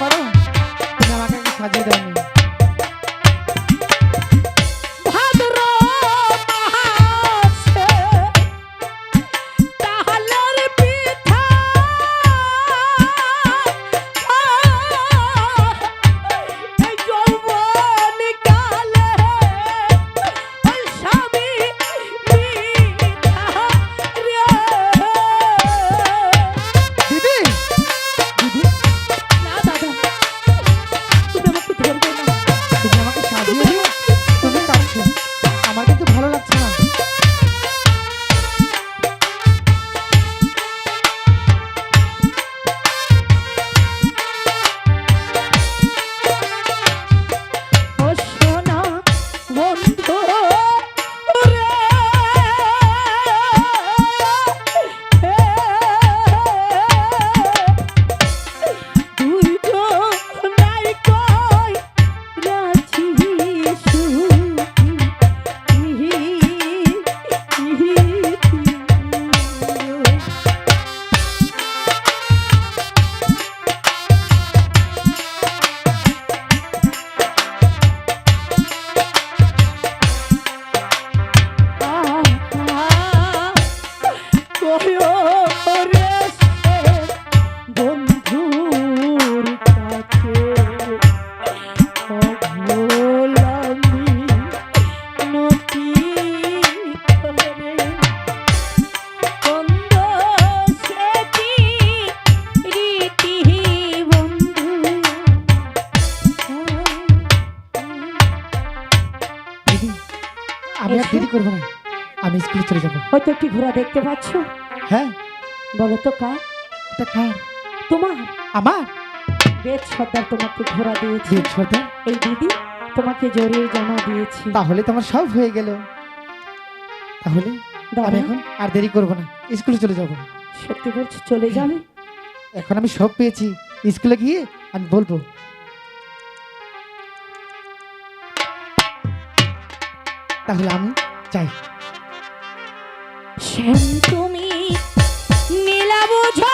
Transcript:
পারো, তুমি আমাকে একটু সাজিয়ে দাও নি। আমি আর দেরি করবো না, আমি স্কুলে চলে যাবো। হয়তো একটি ঘোড়া দেখতে পাচ্ছ? হ্যাঁ। বলো তো কার? এটা কার? তোমার। আমার? বেদ সর্দার তোমাকে ঘোড়া দিয়েছে। বেদ সর্দার? এই দিদি তোমাকে জড়িয়ে জামা দিয়েছে। তাহলে তো আমার সব হয়ে গেল। তাহলে আমি এখন আর দেরি করবো না, স্কুলে চলে যাবো। সত্যি বলছো? চলে যাবে? এখন আমি সব পেয়েছি, স্কুলে গিয়ে আমি বলবো। তাহলে আমি চাই। শ্যাম তুমি নীলা বুঝো